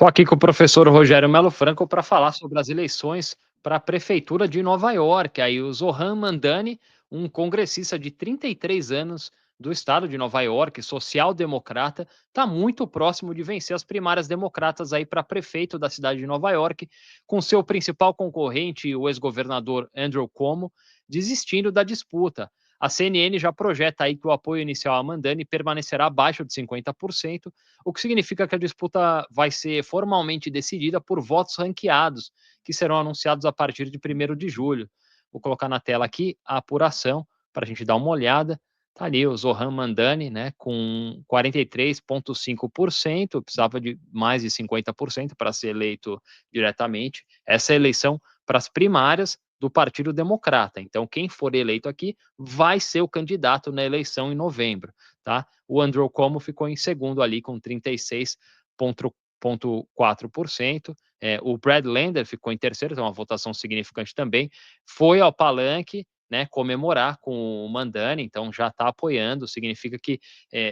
Estou aqui com o professor Rogério Melo Franco para falar sobre as eleições para a prefeitura de Nova York. Aí o Zohran Mamdani, um congressista de 33 anos do estado de Nova York, social-democrata, está muito próximo de vencer as primárias democratas aí para prefeito da cidade de Nova York, com seu principal concorrente, o ex-governador Andrew Cuomo, desistindo da disputa. A CNN já projeta aí que o apoio inicial a Mamdani permanecerá abaixo de 50%, o que significa que a disputa vai ser formalmente decidida por votos ranqueados, que serão anunciados a partir de 1º de julho. Vou colocar na tela aqui a apuração para a gente dar uma olhada. Está ali o Zohran Mamdani, né, com 43,5%, precisava de mais de 50% para ser eleito diretamente. Essa é a eleição para as primárias do Partido Democrata. Então, quem for eleito aqui vai ser o candidato na eleição em novembro, tá? O Andrew Cuomo ficou em segundo ali com 36,4%. O Brad Lander ficou em terceiro, então uma votação significante também. Foi ao palanque, né, comemorar com o Mamdani, então já está apoiando. Significa que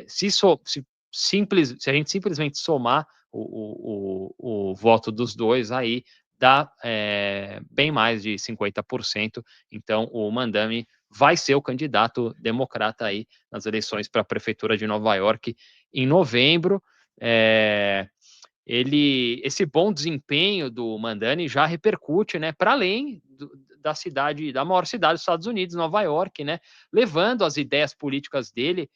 se a gente simplesmente somar o voto dos dois aí, dá bem mais de 50%. Então, o Mamdani vai ser o candidato democrata aí nas eleições para a prefeitura de Nova York em novembro. Esse bom desempenho do Mamdani já repercute, né, para além da maior cidade dos Estados Unidos, Nova York, né, levando as ideias políticas dele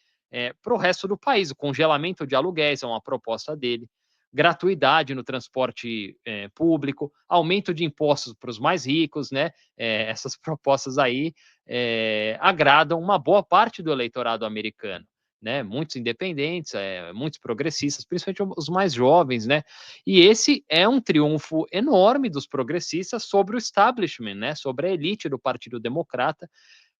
para o resto do país. O congelamento de aluguéis é uma proposta dele, gratuidade no transporte público, aumento de impostos para os mais ricos, né? Essas propostas aí agradam uma boa parte do eleitorado americano, né? Muitos independentes, muitos progressistas, principalmente os mais jovens, né? E esse é um triunfo enorme dos progressistas sobre o establishment, né? Sobre a elite do Partido Democrata,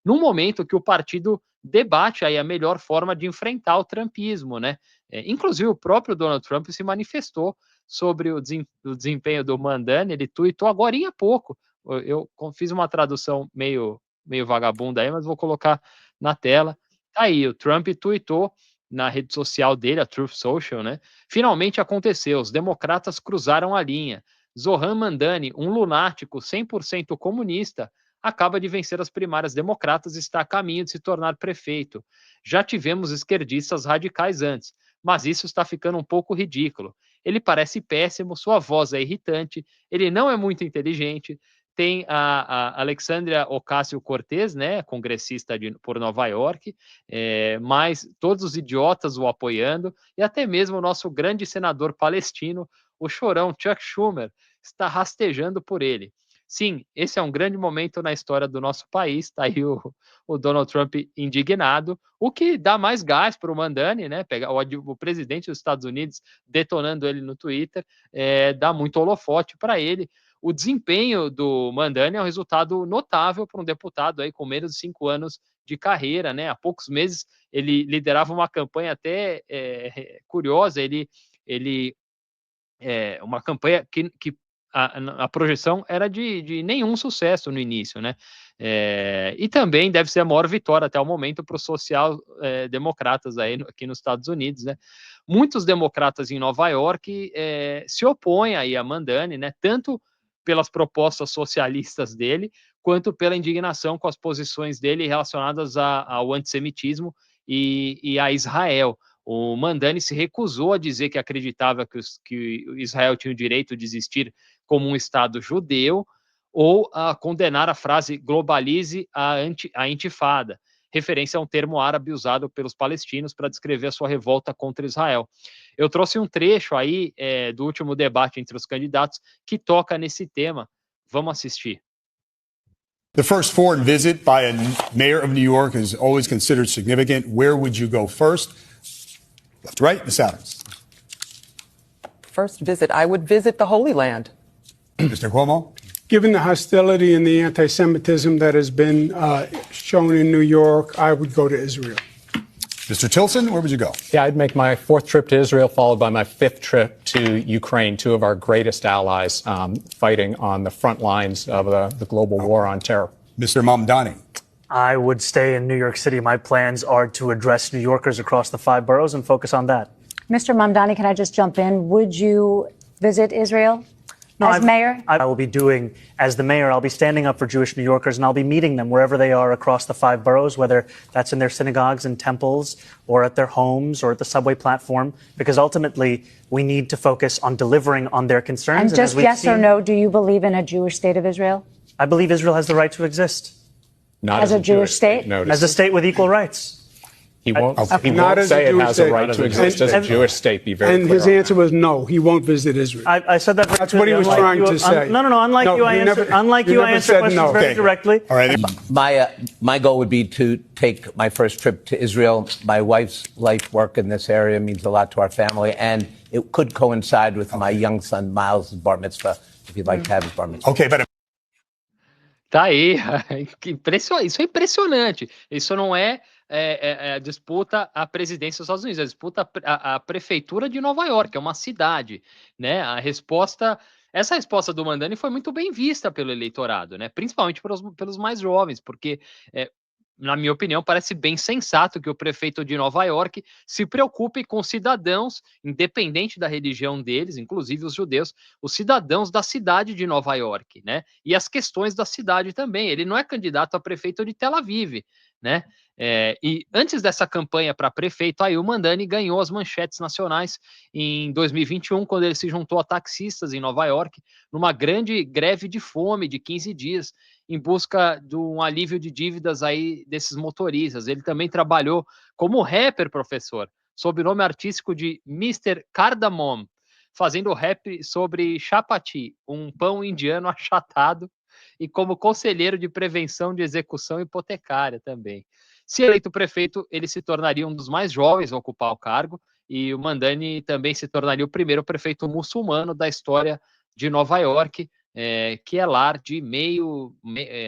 num momento que o partido debate aí a melhor forma de enfrentar o trumpismo, né? Inclusive o próprio Donald Trump se manifestou sobre o desempenho do Mamdani. Ele tweetou agorinha há pouco. Eu fiz uma tradução meio vagabunda aí, mas vou colocar na tela. Tá aí, o Trump tweetou na rede social dele, a Truth Social, né? Finalmente aconteceu, os democratas cruzaram a linha. Zohran Mamdani, um lunático 100% comunista, acaba de vencer as primárias democratas e está a caminho de se tornar prefeito. Já tivemos esquerdistas radicais antes, mas isso está ficando um pouco ridículo. Ele parece péssimo, sua voz é irritante, ele não é muito inteligente. Tem a Alexandria Ocasio-Cortez, né, congressista por Nova York, mas todos os idiotas o apoiando, e até mesmo o nosso grande senador palestino, o chorão Chuck Schumer, está rastejando por ele. Sim, esse é um grande momento na história do nosso país. Está aí o Donald Trump indignado, o que dá mais gás para o Mamdani, né? Pegar o presidente dos Estados Unidos detonando ele no Twitter, dá muito holofote para ele. O desempenho do Mamdani é um resultado notável para um deputado aí com menos de 5 anos de carreira, né? Há poucos meses ele liderava uma campanha até curiosa. Uma campanha que a projeção era de nenhum sucesso no início, né? E também deve ser a maior vitória até o momento para os social-democratas aqui nos Estados Unidos, né? Muitos democratas em Nova York se opõem aí a Mamdani, né? Tanto pelas propostas socialistas dele, quanto pela indignação com as posições dele relacionadas ao antissemitismo e a Israel. O Mamdani se recusou a dizer que acreditava que Israel tinha o direito de existir como um Estado judeu, ou a condenar a frase globalize a intifada, referência a um termo árabe usado pelos palestinos para descrever a sua revolta contra Israel. Eu trouxe um trecho aí do último debate entre os candidatos que toca nesse tema. Vamos assistir. The first foreign visit by a mayor of New York is always considered significant. Where would you go first? Left to right, Ms. Adams. First visit, I would visit the Holy Land. Mr. Cuomo? Given the hostility and the anti-Semitism that has been shown in New York, I would go to Israel. Mr. Tilson, where would you go? Yeah, I'd make my 4th trip to Israel, followed by my 5th trip to Ukraine, 2 of our greatest allies fighting on the front lines of the global war on terror. Mr. Mamdani? I would stay in New York City. My plans are to address New Yorkers across the 5 boroughs and focus on that. Mr. Mamdani, can I just jump in? Would you visit Israel No, as mayor? I will be doing, as the mayor, I'll be standing up for Jewish New Yorkers, and I'll be meeting them wherever they are across the 5 boroughs, whether that's in their synagogues and temples, or at their homes, or at the subway platform, because ultimately we need to focus on delivering on their concerns. And just yes or no, do you believe in a Jewish state of Israel? I believe Israel has the right to exist. Not As a Jewish state? Notice. As a state with equal rights. He won't, he Not won't as a say it Jewish has a state. right to exist as a Jewish state. Be very And clear his on answer that. was no, he won't visit Israel. I said that. That's what he was trying to say. No. Unlike No, you, I you answer. never- Unlike you you, I never answer said questions no. very Okay. directly. All right. My goal would be to take my first trip to Israel. My wife's life work in this area means a lot to our family, and it could coincide with my young son Miles' bar mitzvah, if you'd like to have his bar mitzvah. Okay, but Tá aí, isso é impressionante. Isso não é, disputa a presidência dos Estados Unidos, é disputa a prefeitura de Nova York, é uma cidade, né? Essa resposta do Mandani foi muito bem vista pelo eleitorado, né? Principalmente pelos mais jovens, porque na minha opinião, parece bem sensato que o prefeito de Nova York se preocupe com cidadãos, independente da religião deles, inclusive os judeus, os cidadãos da cidade de Nova York, né? E as questões da cidade também. Ele não é candidato a prefeito de Tel Aviv, né? E antes dessa campanha para prefeito, aí o Mandani ganhou as manchetes nacionais em 2021, quando ele se juntou a taxistas em Nova York, numa grande greve de fome de 15 dias, em busca de um alívio de dívidas aí desses motoristas. Ele também trabalhou como rapper, professor, sob o nome artístico de Mr. Cardamom, fazendo rap sobre chapati, um pão indiano achatado, e como conselheiro de prevenção de execução hipotecária também. Se eleito prefeito, ele se tornaria um dos mais jovens a ocupar o cargo, e o Mandani também se tornaria o primeiro prefeito muçulmano da história de Nova York, que é lar de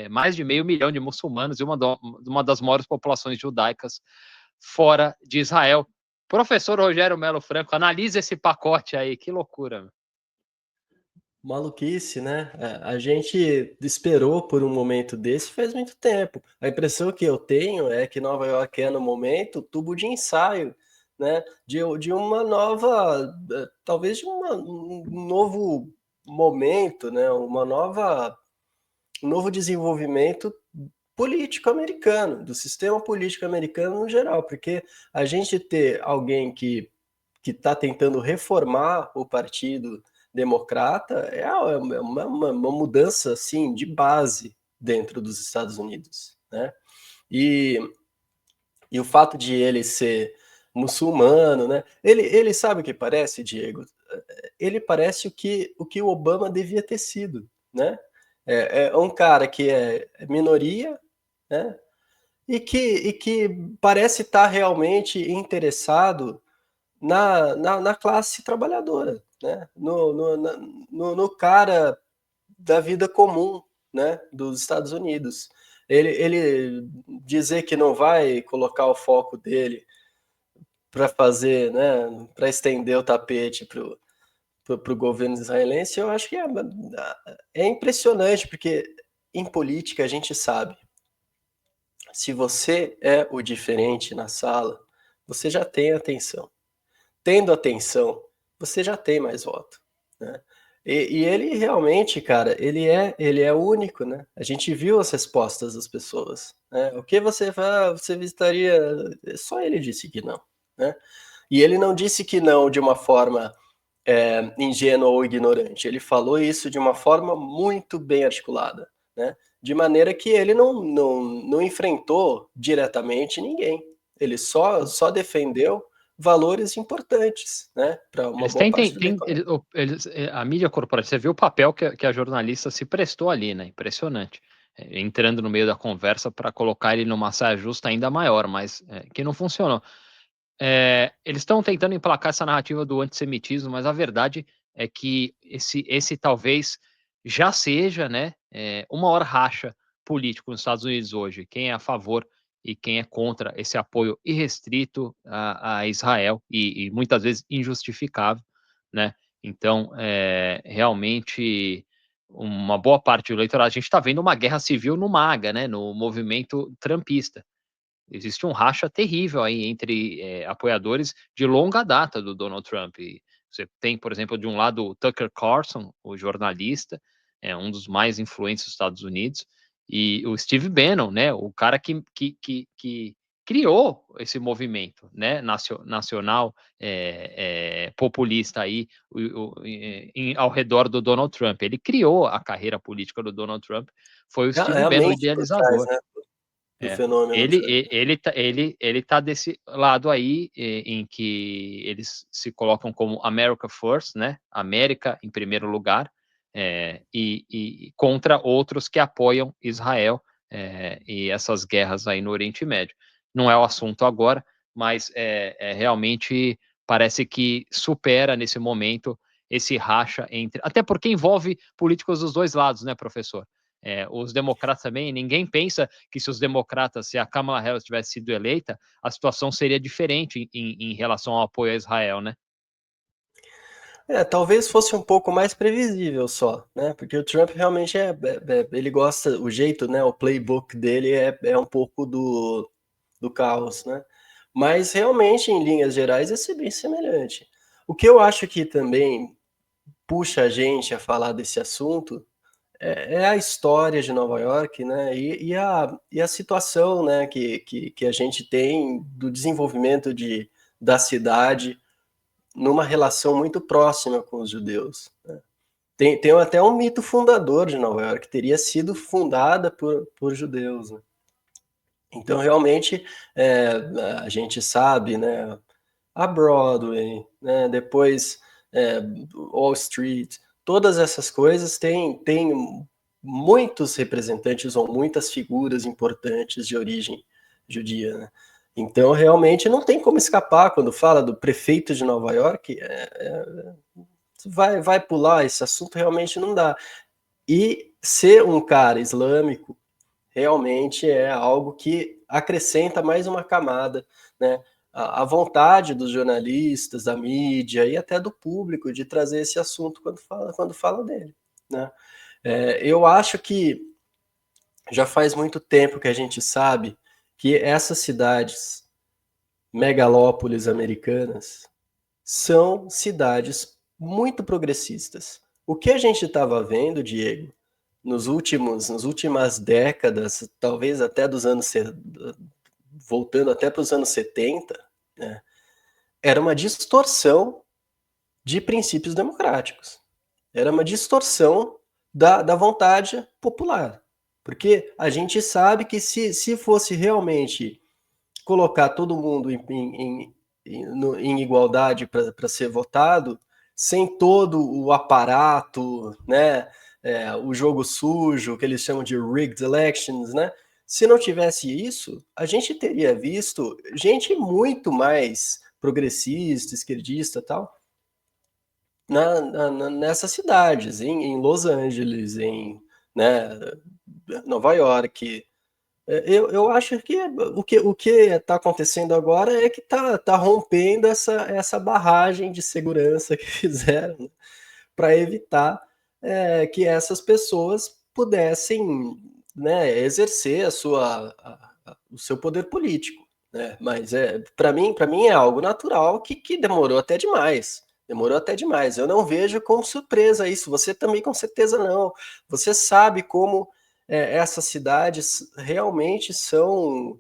mais de meio milhão de muçulmanos e uma das maiores populações judaicas fora de Israel. Professor Rogério Melo Franco, analise esse pacote aí, que loucura. Maluquice, né? A gente esperou por um momento desse faz muito tempo. A impressão que eu tenho é que Nova York é, no momento, tubo de ensaio, né? De uma nova, talvez de um novo momento, né? Um novo desenvolvimento político americano, do sistema político americano no geral, porque a gente ter alguém que está tentando reformar o Partido Democrata é uma mudança assim de base dentro dos Estados Unidos, né? E o fato de ele ser muçulmano, né? Ele sabe o que parece, Diego? Ele parece o que o Obama devia ter sido, né? É um cara que é minoria, né? E que parece estar realmente interessado na classe trabalhadora, né? No cara da vida comum, né? Dos Estados Unidos. Ele dizer que não vai colocar o foco dele para fazer, né? Para estender o tapete para o governo israelense, eu acho que é impressionante, porque em política a gente sabe, se você é o diferente na sala, você já tem atenção. Tendo atenção, você já tem mais voto, né? E ele realmente, cara, ele é único, né? A gente viu as respostas das pessoas, né? O que você visitaria? Só ele disse que não, né? E ele não disse que não de uma forma ingênua ou ignorante. Ele falou isso de uma forma muito bem articulada, né? De maneira que ele não enfrentou diretamente ninguém. Ele só defendeu valores importantes, né? Para uma boa parte a mídia corporativa, você viu o papel que a jornalista se prestou ali, né? Impressionante. Entrando no meio da conversa para colocar ele numa saia justa ainda maior, mas que não funcionou. Eles estão tentando emplacar essa narrativa do antissemitismo, mas a verdade é que esse talvez já seja, né, o maior racha político nos Estados Unidos hoje. Quem é a favor e quem é contra esse apoio irrestrito a Israel e muitas vezes injustificável, né? Então, realmente, uma boa parte do eleitorado, a gente está vendo uma guerra civil no MAGA, né, no movimento trumpista. Existe um racha terrível aí entre apoiadores de longa data do Donald Trump. E Você tem, por exemplo, de um lado o Tucker Carlson, o jornalista, um dos mais influentes dos Estados Unidos, e o Steve Bannon, né, o cara que criou esse movimento, né, nacional populista aí ao redor do Donald Trump. Ele criou a carreira política do Donald Trump, foi o Steve a Bannon, o mente por trás, idealizador. né, do fenômeno Trump. Ele tá desse lado aí, em que eles se colocam como America First, né? América em primeiro lugar, e contra outros que apoiam Israel e essas guerras aí no Oriente Médio. Não é o assunto agora, mas realmente parece que supera nesse momento esse racha entre. Até porque envolve políticos dos dois lados, né, professor? Os democratas também, ninguém pensa que se a Kamala Harris tivesse sido eleita, a situação seria diferente em relação ao apoio a Israel, né? Talvez fosse um pouco mais previsível só, né? Porque o Trump realmente ele gosta, o jeito, né? O playbook dele é um pouco do caos, né? Mas realmente, em linhas gerais, ia ser bem semelhante. O que eu acho que também puxa a gente a falar desse assunto é a história de Nova York, né? E a situação, né? Que a gente tem do desenvolvimento da cidade numa relação muito próxima com os judeus, né? Tem até um mito fundador de Nova York, que teria sido fundada por judeus, né? Então, realmente, a gente sabe, né? A Broadway, né? Depois Wall Street, todas essas coisas têm muitos representantes ou muitas figuras importantes de origem judia, né? Então, realmente, não tem como escapar quando fala do prefeito de Nova York, vai pular esse assunto, realmente não dá. E ser um cara islâmico realmente é algo que acrescenta mais uma camada, né? A vontade dos jornalistas, da mídia e até do público de trazer esse assunto quando fala dele, né? Eu acho que já faz muito tempo que a gente sabe que essas cidades megalópolis americanas são cidades muito progressistas. O que a gente estava vendo, Diego, nas últimas décadas, talvez até voltando até para os anos 70, né, era uma distorção de princípios democráticos. Era uma distorção da vontade popular. Porque a gente sabe que se fosse realmente colocar todo mundo em igualdade para ser votado, sem todo o aparato, né, o jogo sujo, que eles chamam de rigged elections, né? Se não tivesse isso, a gente teria visto gente muito mais progressista, esquerdista, tal, nessas cidades, em Los Angeles, né, Nova York. Eu acho que o que está acontecendo agora é que tá rompendo essa barragem de segurança que fizeram para evitar que essas pessoas pudessem, né, exercer o seu poder político, né? Mas para mim é algo natural que demorou até demais. Demorou até demais. Eu não vejo com surpresa isso. Você também com certeza não. Você sabe como essas cidades realmente são.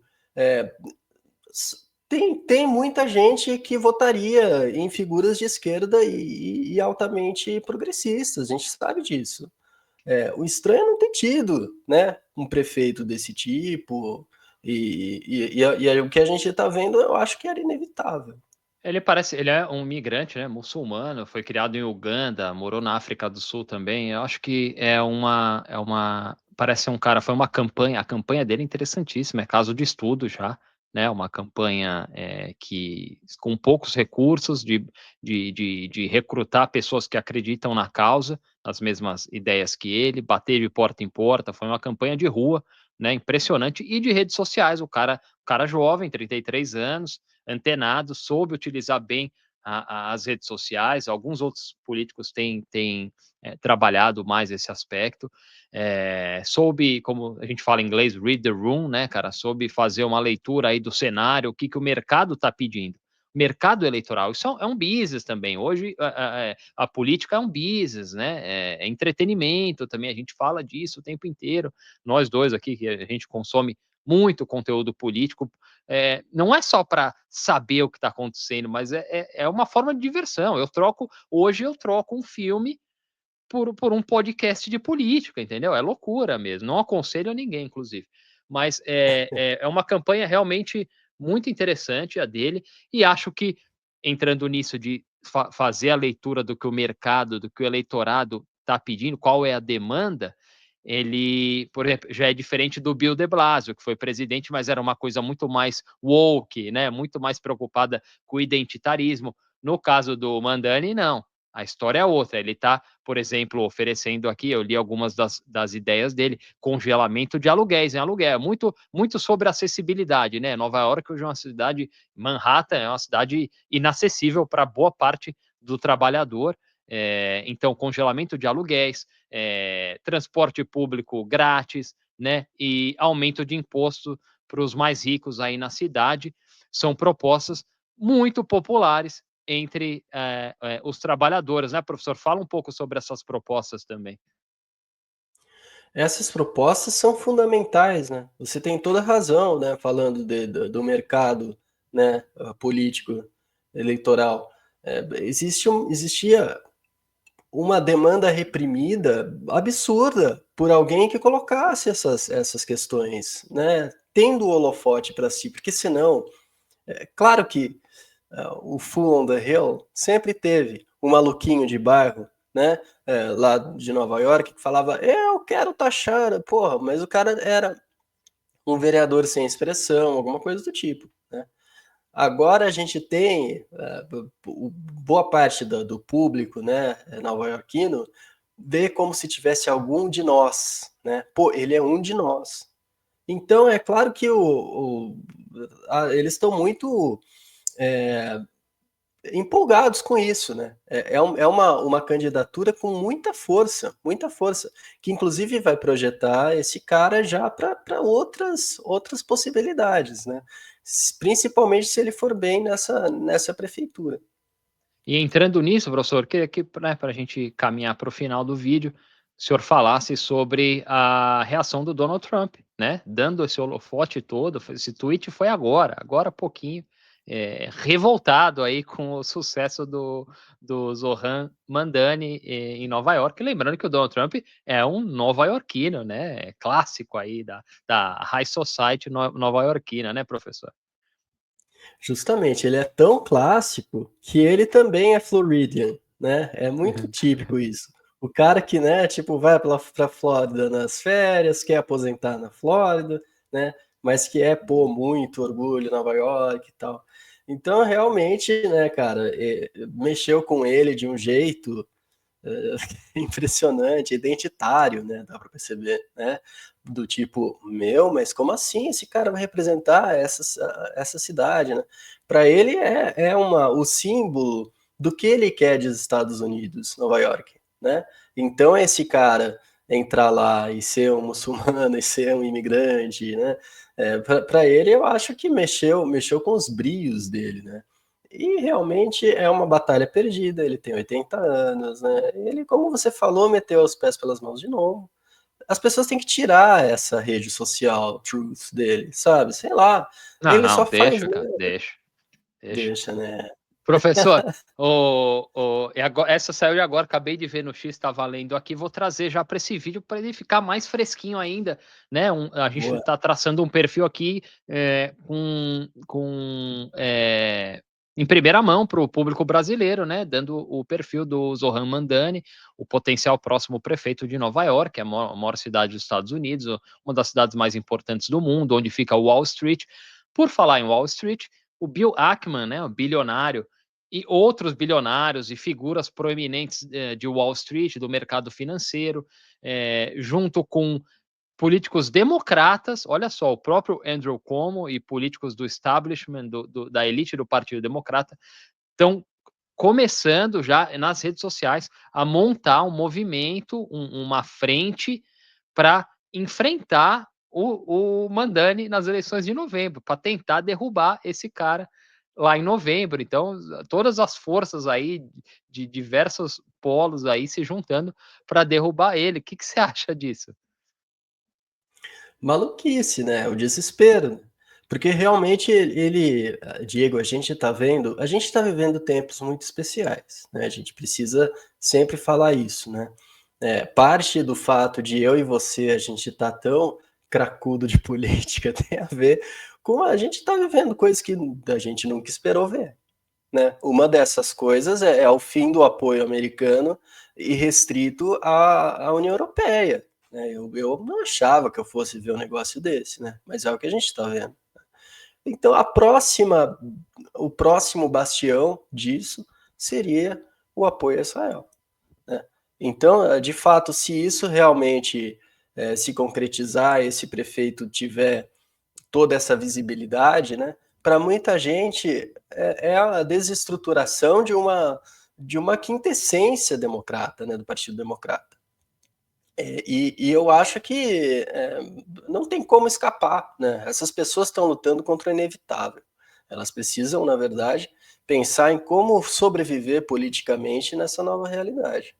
Tem muita gente que votaria em figuras de esquerda e altamente progressistas, a gente sabe disso. O estranho é não ter tido, né, um prefeito desse tipo, e o que a gente está vendo, eu acho que era inevitável. Ele é um migrante, né, muçulmano, foi criado em Uganda, morou na África do Sul também. Eu acho que parece um cara, foi uma campanha, a campanha dele é interessantíssima, é caso de estudo já, né, uma campanha que com poucos recursos de recrutar pessoas que acreditam na causa, nas mesmas ideias que ele, bater de porta em porta, foi uma campanha de rua, né, impressionante, e de redes sociais, o cara jovem, 33 anos, antenado, soube utilizar bem as redes sociais. Alguns outros políticos têm trabalhado mais esse aspecto. Soube, como a gente fala em inglês, read the room, né, cara? Soube fazer uma leitura aí do cenário, o que o mercado está pedindo. mercado eleitoral. Isso é um business também. Hoje a política é um business, né? É entretenimento também. A gente fala disso o tempo inteiro. Nós dois aqui, que a gente consome muito conteúdo político, não é só para saber o que está acontecendo, mas é uma forma de diversão. Hoje eu troco um filme por um podcast de política, entendeu? É loucura mesmo. Não aconselho a ninguém, inclusive. Mas é uma campanha realmente muito interessante a dele, e acho que, entrando nisso de fazer a leitura do que o mercado, do que o eleitorado está pedindo, qual é a demanda, ele, por exemplo, já é diferente do Bill de Blasio, que foi presidente, mas era uma coisa muito mais woke, né? Muito mais preocupada com o identitarismo. No caso do Mandani, não. A história é outra. Ele está, por exemplo, oferecendo aqui, eu li algumas das ideias dele, congelamento de aluguéis em aluguel, muito sobre acessibilidade, né? Nova York hoje é uma cidade, Manhattan é uma cidade inacessível para boa parte do trabalhador. Então, congelamento de aluguéis, transporte público grátis, né? E aumento de imposto para os mais ricos aí na cidade, são propostas muito populares entre os trabalhadores, né, professor? Fala um pouco sobre essas propostas também. Essas propostas são fundamentais, né? Você tem toda a razão, né? Falando do mercado, né, político, eleitoral. Existia uma demanda reprimida absurda por alguém que colocasse essas questões, né? Tendo o holofote para si, porque senão, claro que o Fool on the Hill sempre teve um maluquinho de bairro, né, lá de Nova York, que falava, eu quero taxar, porra, mas o cara era um vereador sem expressão, alguma coisa do tipo, né? Agora a gente tem boa parte do público, né, nova-iorquino, vê como se tivesse algum de nós, né? Pô, ele é um de nós. Então é claro que eles estão muito empolgados com isso, né? É uma candidatura com muita força, que inclusive vai projetar esse cara já para outras possibilidades, né? Principalmente se ele for bem nessa prefeitura. E entrando nisso, professor, queria que, né, para a gente caminhar para o final do vídeo, o senhor falasse sobre a reação do Donald Trump, né? Dando esse holofote todo, esse tweet foi agora há pouquinho, revoltado aí com o sucesso do Zohran Mamdani em Nova York. Lembrando que o Donald Trump é um nova-iorquino, né? Clássico aí da High Society nova-iorquina, né, professor? Justamente, ele é tão clássico que ele também é Floridian, né? É muito típico isso. O cara que, né, tipo, vai pra Flórida nas férias, quer aposentar na Flórida, né? Mas que pô, muito orgulho, Nova York e tal. Então, realmente, né, cara, mexeu com ele de um jeito impressionante, identitário, né? Dá para perceber, né? Do tipo, mas como assim esse cara vai representar essa cidade, né? Para ele o símbolo do que ele quer dos Estados Unidos, Nova York, né? Então esse cara entrar lá e ser um muçulmano e ser um imigrante, né? Para ele eu acho que mexeu com os brios dele, né? E realmente é uma batalha perdida, ele tem 80 anos, né? Ele, como você falou, meteu os pés pelas mãos de novo. As pessoas têm que tirar essa rede social, truth dele, sabe? Sei lá. Ele só faz. Deixa, cara, Deixa, né? Professor, essa saiu de agora, acabei de ver no X, está valendo aqui, vou trazer já para esse vídeo para ele ficar mais fresquinho ainda, né? A gente está traçando um perfil aqui em primeira mão para o público brasileiro, né? Dando o perfil do Zohran Mamdani, o potencial próximo prefeito de Nova York, a maior cidade dos Estados Unidos, uma das cidades mais importantes do mundo, onde fica Wall Street. Por falar em Wall Street, o Bill Ackman, né, o bilionário, e outros bilionários e figuras proeminentes de Wall Street, do mercado financeiro, junto com políticos democratas, olha só, o próprio Andrew Cuomo e políticos do establishment, da elite do Partido Democrata, estão começando já nas redes sociais a montar um movimento, uma frente para enfrentar o Mamdani nas eleições de novembro, para tentar derrubar esse cara lá em novembro. Então, todas as forças aí de diversos polos aí se juntando para derrubar ele. O que você acha disso? Maluquice, né? O desespero, né? Porque realmente Diego, a gente tá vivendo tempos muito especiais, né? A gente precisa sempre falar isso, né? Parte do fato de eu e você, a gente tá tão cracudo de política tem a ver com a gente tá vivendo coisas que a gente nunca esperou ver, né? Uma dessas coisas é o fim do apoio americano e restrito à União Europeia, né? Eu não achava que eu fosse ver um negócio desse, né? Mas é o que a gente está vendo. Então, o próximo bastião disso seria o apoio a Israel, né? Então, de fato, se isso realmente se concretizar, esse prefeito tiver toda essa visibilidade, né? Para muita gente é a desestruturação de uma quintessência democrata, né? Do Partido Democrata. E eu acho que não tem como escapar, né? Essas pessoas estão lutando contra o inevitável. Elas precisam, na verdade, pensar em como sobreviver politicamente nessa nova realidade.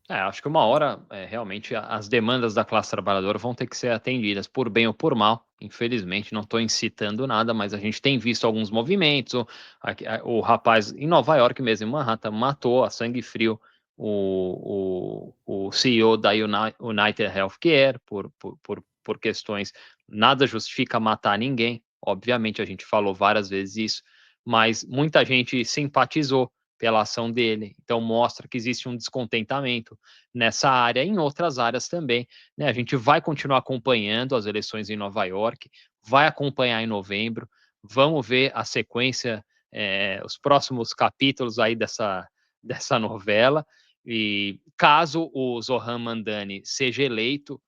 Acho que uma hora, realmente, as demandas da classe trabalhadora vão ter que ser atendidas, por bem ou por mal. Infelizmente, não estou incitando nada, mas a gente tem visto alguns movimentos. O rapaz em Nova York mesmo, em Manhattan, matou a sangue frio o CEO da United Healthcare por questões. Nada justifica matar ninguém. Obviamente, a gente falou várias vezes isso, mas muita gente simpatizou pela ação dele. Então mostra que existe um descontentamento nessa área e em outras áreas também, né? A gente vai continuar acompanhando as eleições em Nova York, vai acompanhar em novembro, vamos ver a sequência, os próximos capítulos aí dessa novela, e caso o Zohran Mamdani seja eleito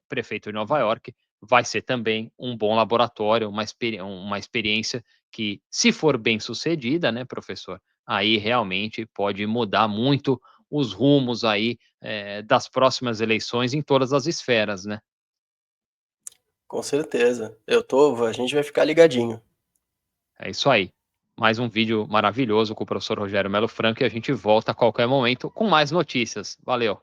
prefeito de Nova York, vai ser também um bom laboratório, uma experiência que, se for bem sucedida, né, professor, aí realmente pode mudar muito os rumos aí das próximas eleições em todas as esferas, né? Com certeza. A gente vai ficar ligadinho. É isso aí. Mais um vídeo maravilhoso com o professor Rogério Melo Franco e a gente volta a qualquer momento com mais notícias. Valeu!